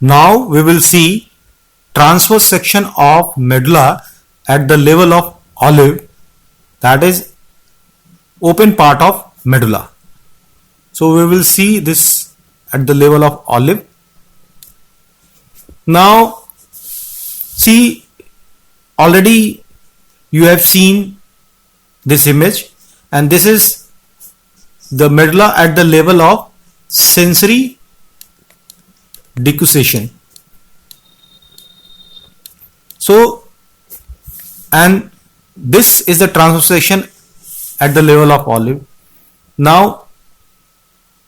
Now we will see transverse section of medulla at the level of olive, that is open part of medulla. So we will see this at the level of olive. Now see, already you have seen this image, and this is the medulla at the level of sensory decussation. So, and this is the transverse section at the level of olive. Now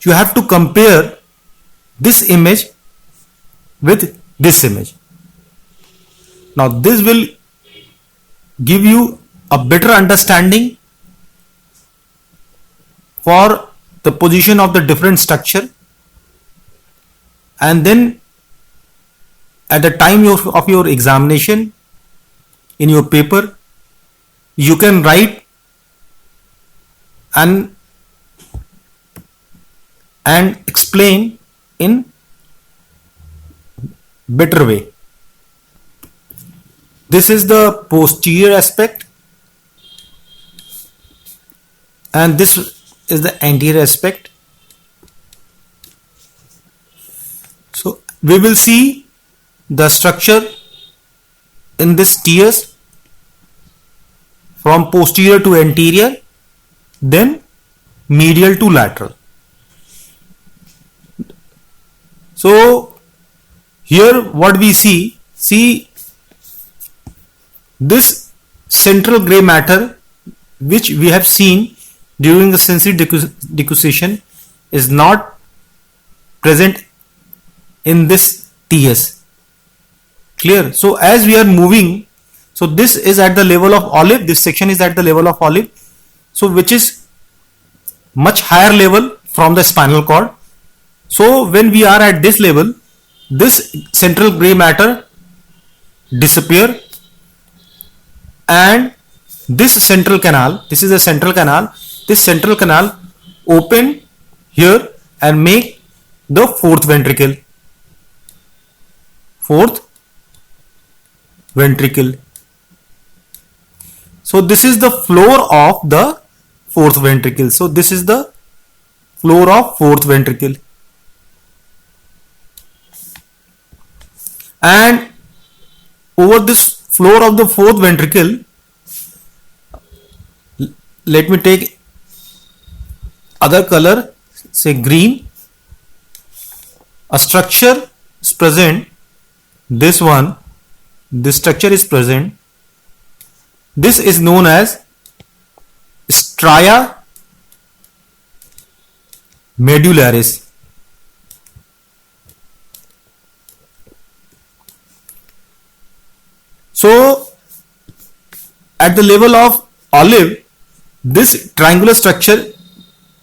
you have to compare this image with this image. Now this will give you a better understanding for the position of the different structure, and then at the time of your examination in your paper you can write and explain in better way. This is the posterior aspect and this is the anterior aspect. So we will see the structure in this tiers from posterior to anterior, then medial to lateral. So here what we see this central gray matter which we have seen during the sensory decussation is not present in this TS. Clear? So as we are moving, so this is at the level of olive, this section is at the level of olive, so which is much higher level from the spinal cord. So when we are at this level, this central gray matter disappear, and this central canal, this is a central canal, this central canal open here and make the fourth ventricle. So this is the floor of the fourth ventricle. So this is the floor of fourth ventricle. And over this floor of the fourth ventricle, let me take other color, say green. A structure is present, this one, this structure is present. This is known as stria medullaris. So at the level of olive, this triangular structure,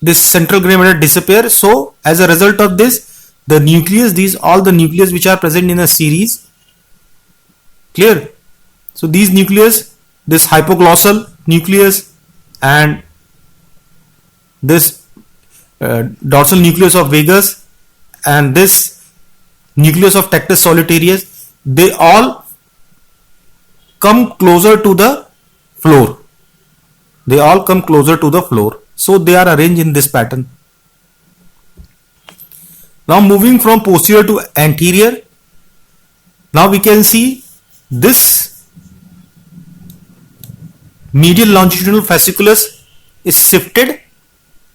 this central gray matter disappear. So as a result of this, the nucleus, these all the nucleus which are present in a series. Clear? So these nucleus, this hypoglossal nucleus and this dorsal nucleus of vagus and this nucleus of tectus solitarius, they all come closer to the floor. They all come closer to the floor. So they are arranged in this pattern. Now moving from posterior to anterior, now we can see this medial longitudinal fasciculus is shifted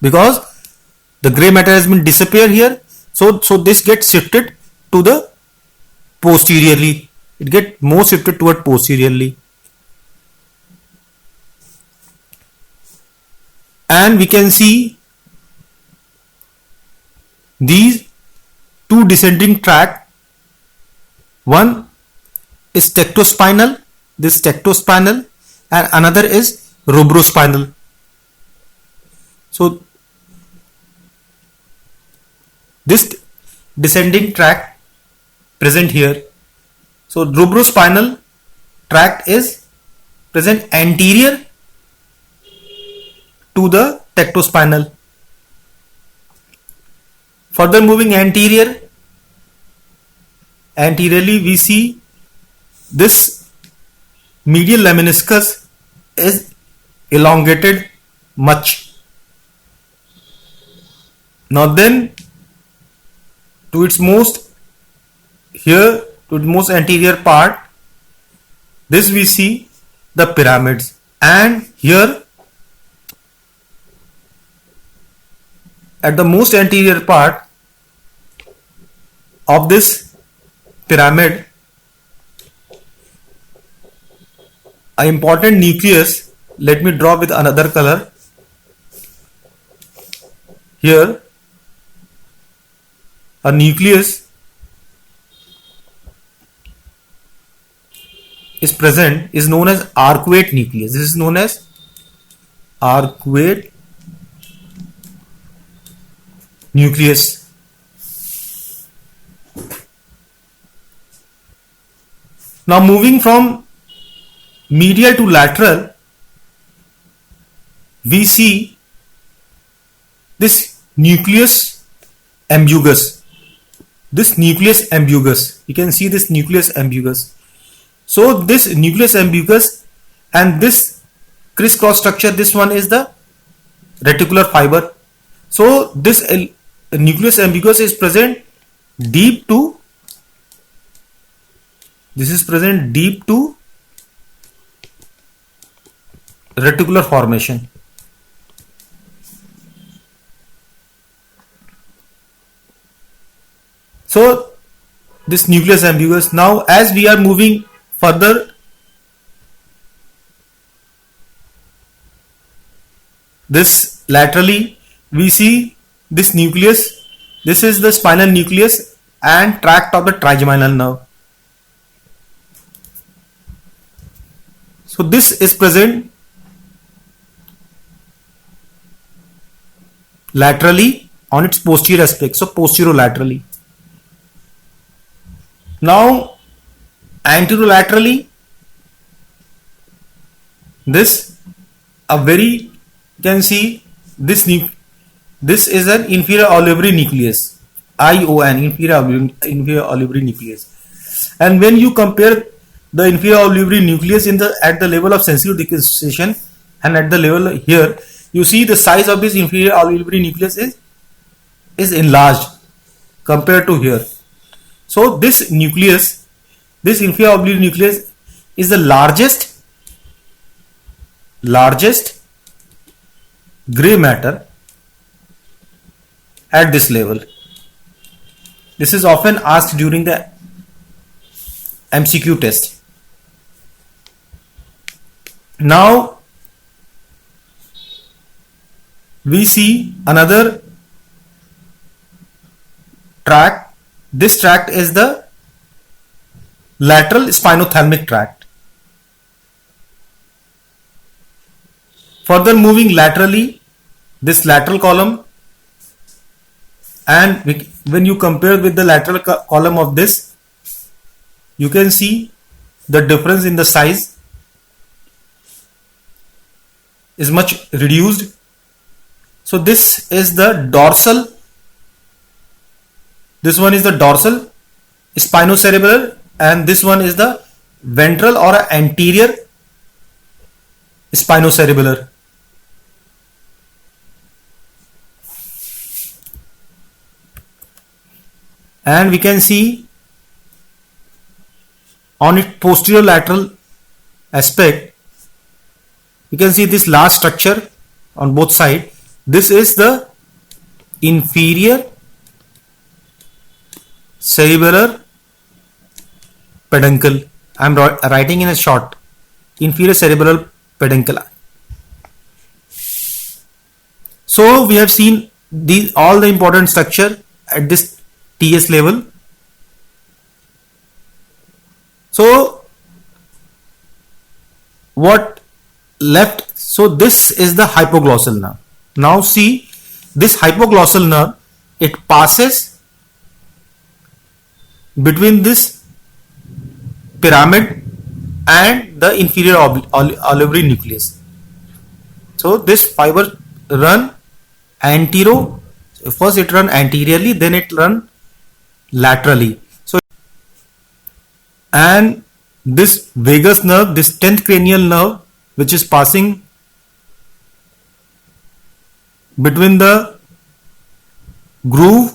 because the gray matter has been disappeared here. So this gets shifted to the posteriorly. It gets more shifted toward posteriorly. And we can see these two descending tract. One is tectospinal, this tectospinal, and another is rubrospinal. So this descending tract present here. So rubrospinal tract is present anterior to the tectospinal. Further moving anterior, anteriorly we see this medial lemniscus is elongated much. Now then, to its most anterior part, this we see the pyramids, and here at the most anterior part of this pyramid, an important nucleus, let me draw with another color. Here a nucleus is present, is known as arcuate nucleus. This is known as arcuate nucleus. Now moving from medial to lateral, we see this nucleus ambiguous. This nucleus ambiguous, you can see this nucleus ambiguous. So this nucleus ambiguous and this crisscross structure, this one is the reticular fiber. So this nucleus ambiguous is present deep to, this is present deep to reticular formation. So this nucleus ambiguous. Now as we are moving further, this laterally we see this nucleus. This is the spinal nucleus and tract of the trigeminal nerve. So this is present laterally on its posterior aspect, so posterolaterally. Now anterolaterally, this a very, you can see this is an inferior olivary nucleus, ION, inferior olivary nucleus. And when you compare the inferior olivary nucleus at the level of sensitive decusation and at the level here, you see the size of this inferior olivary nucleus is enlarged compared to here. So this nucleus, this inferior olivary nucleus is the largest gray matter at this level. This is often asked during the MCQ test. Now we see another tract. This tract is the lateral spinothalamic tract. Further moving laterally, this lateral column, and when you compare with the lateral column of this, you can see the difference in the size is much reduced. So this is the dorsal, this one is the dorsal spinocerebellar, and this one is the ventral or anterior spinocerebellar. And we can see on its posterior lateral aspect, you can see this large structure on both sides. This is the inferior cerebellar peduncle. I am writing in a short, inferior cerebellar peduncle. So we have seen all the important structure at this TS level. So what left? So this is the hypoglossal nerve. Now see this hypoglossal nerve, it passes between this pyramid and the inferior olivary nucleus. So this fiber run first it run anteriorly, then it run laterally. So and this vagus nerve, this 10th cranial nerve, which is passing between the groove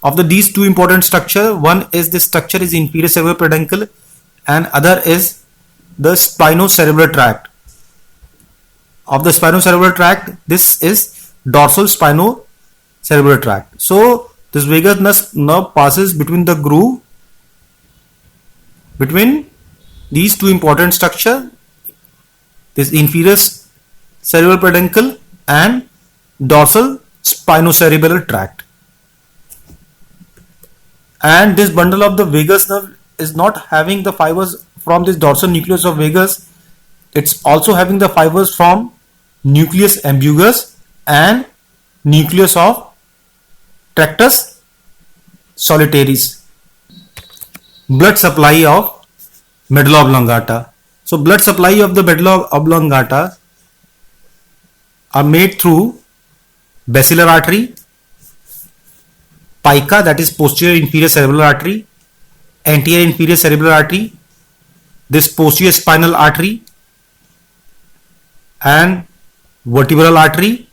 of these two important structure. One is this structure is inferior cerebral peduncle and other is the spinocerebellar tract. Of the spinocerebellar tract, this is dorsal spinocerebellar tract. So this vagus nerve passes between the groove between these two important structure, this inferior cerebral peduncle and dorsal spinocerebellar tract. And this bundle of the vagus nerve is not having the fibers from this dorsal nucleus of vagus, it's also having the fibers from nucleus ambiguous and nucleus of tractus solitarius. Blood supply of medulla oblongata. So blood supply of the medulla oblongata are made through basilar artery, pica, that is posterior inferior cerebral artery, anterior inferior cerebral artery, this posterior spinal artery and vertebral artery,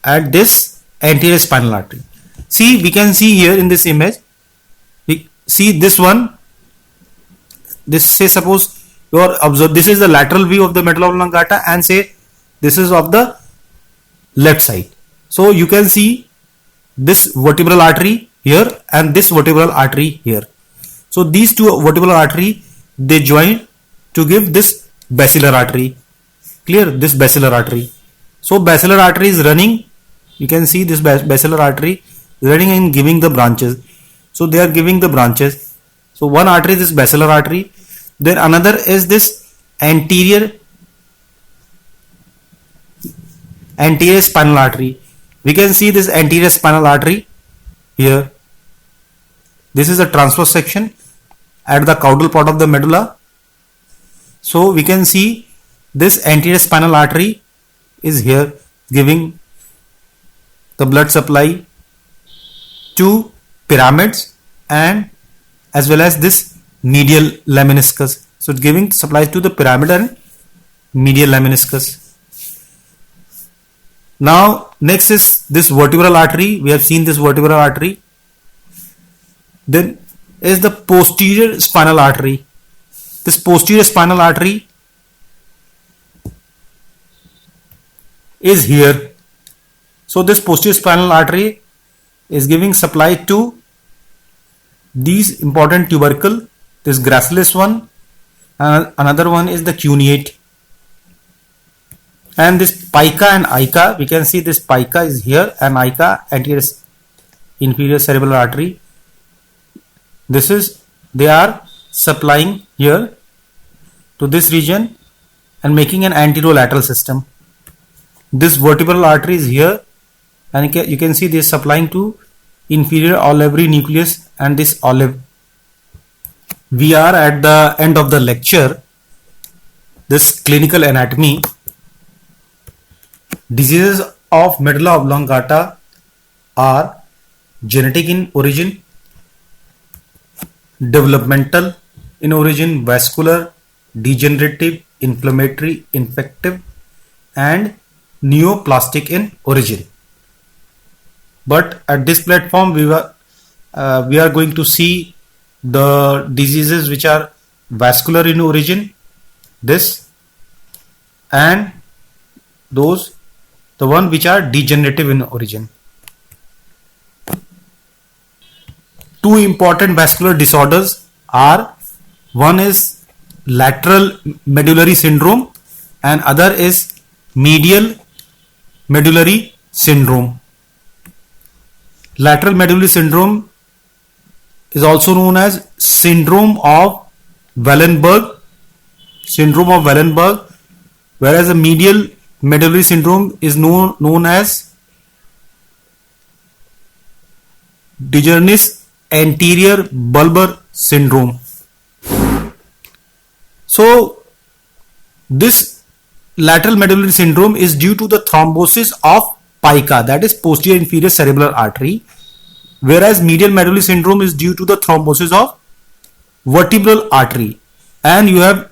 and this anterior spinal artery. See, we can see here in this image, we see this one, this, say suppose you are observe, this is the lateral view of the medulla oblongata and say this is of the left side. So you can see this vertebral artery here and this vertebral artery here. So these two vertebral artery, they join to give this basilar artery. Clear? This basilar artery. So basilar artery is running. You can see this basilar artery running and giving the branches. So they are giving the branches. So one artery is this basilar artery. Then another is this anterior spinal artery. We can see this anterior spinal artery here. This is a transverse section at the caudal part of the medulla. So we can see this anterior spinal artery is here giving the blood supply to pyramids and as well as this medial lemniscus. So it's giving supplies to the pyramid and medial lemniscus. Now next is this vertebral artery. We have seen this vertebral artery. Then is the posterior spinal artery. This posterior spinal artery is here. So this posterior spinal artery is giving supply to these important tubercle, this gracilis one, and another one is the cuneate. And this pica and ica, we can see this pica is here and ica anterior inferior cerebral artery. This is, they are supplying here to this region and making an anterolateral system. This vertebral artery is here and you can see this supplying to inferior olivary nucleus and this olive. We are at the end of the lecture. This clinical anatomy. Diseases of medulla oblongata are genetic in origin, developmental in origin, vascular, degenerative, inflammatory, infective, and neoplastic in origin. But at this platform we are going to see the diseases which are vascular in origin, this, and those, the one which are degenerative in origin. Two important vascular disorders are, one is lateral medullary syndrome and other is medial medullary syndrome. Lateral medullary syndrome is also known as syndrome of Wallenberg, whereas the medial medullary syndrome is known as Dejernis anterior bulbar syndrome. So this lateral medullary syndrome is due to the thrombosis of pica, that is posterior inferior cerebral artery, whereas medial medullary syndrome is due to the thrombosis of vertebral artery. And you have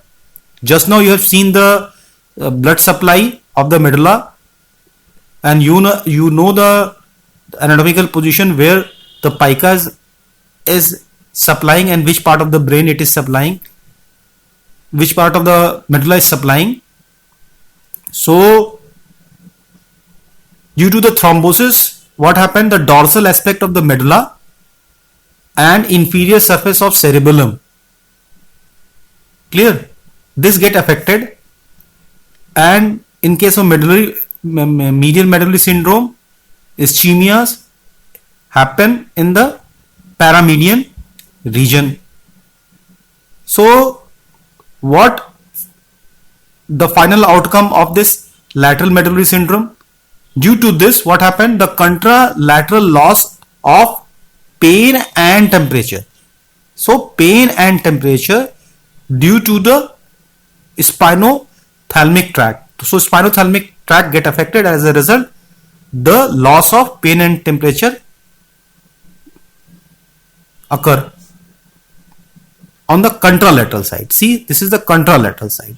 just now you have seen the blood supply of the medulla, and you know the anatomical position where the pica is supplying and which part of the brain it is supplying, which part of the medulla is supplying. So due to the thrombosis, what happened? The dorsal aspect of the medulla and inferior surface of cerebellum, clear, this get affected. And in case of medial medullary syndrome, ischemias happen in the paramedian region. So what the final outcome of this lateral medullary syndrome? Due to this, what happened? The contralateral loss of pain and temperature. So pain and temperature due to the spinothalamic tract. So spinothalamic tract get affected. As a result, the loss of pain and temperature occur on the contralateral side. See, this is the contralateral side.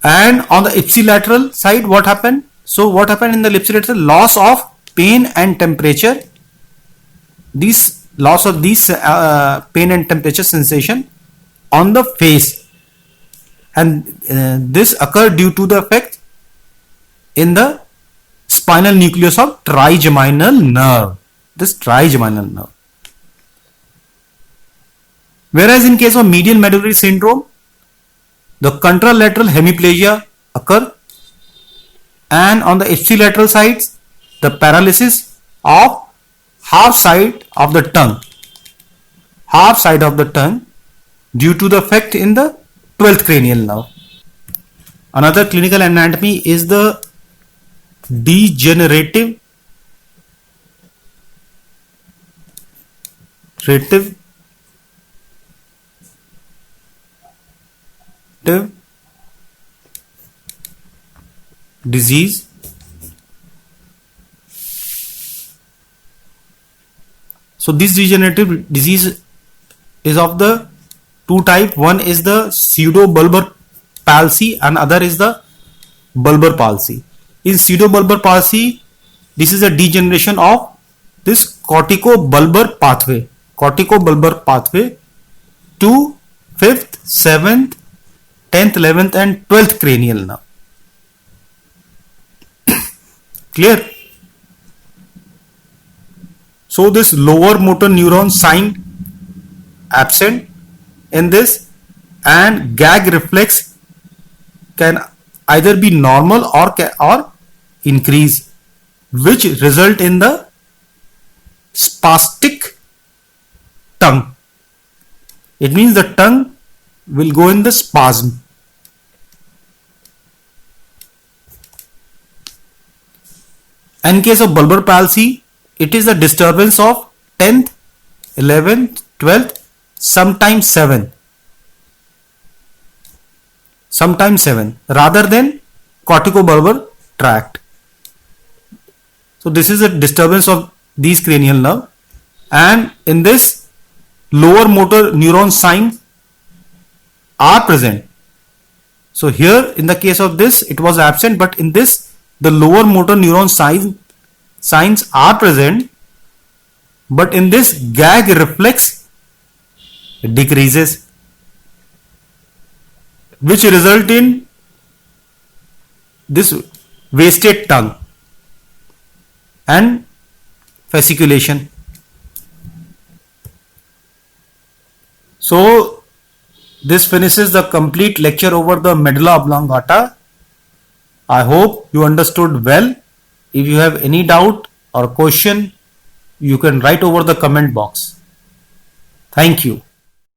And on the ipsilateral side, what happened? So what happened in the ipsilateral? Loss of pain and temperature. This loss of these pain and temperature sensation on the face, and this occurred due to the effect in the spinal nucleus of trigeminal nerve. This trigeminal nerve. Whereas in case of medial medullary syndrome, the contralateral hemiplegia occur, and on the ipsilateral sides, the paralysis of half side of the tongue, due to the effect in the 12th cranial nerve. Another clinical anatomy is the degenerative disease. So this degenerative disease is of the two type. One is the pseudobulbar palsy and other is the bulbar palsy. In pseudobulbar palsy, this is a degeneration of this corticobulbar pathway to 5th, 7th, 10th, 11th and 12th cranial nerve. Clear? So this lower motor neuron sign absent in this, and gag reflex can either be normal or increase, which result in the spastic tongue. It means the tongue will go in the spasm. In case of bulbar palsy, it is a disturbance of 10th, 11th, 12th, sometimes 7th, rather than corticobulbar tract. So this is a disturbance of these cranial nerve, and in this lower motor neuron signs are present. So here in the case of this it was absent, but in this the lower motor neuron signs are present, but in this gag reflex decreases, which result in this wasted tongue and fasciculation. So this finishes the complete lecture over the medulla oblongata. I hope you understood well. If you have any doubt or question, you can write over the comment box. Thank you.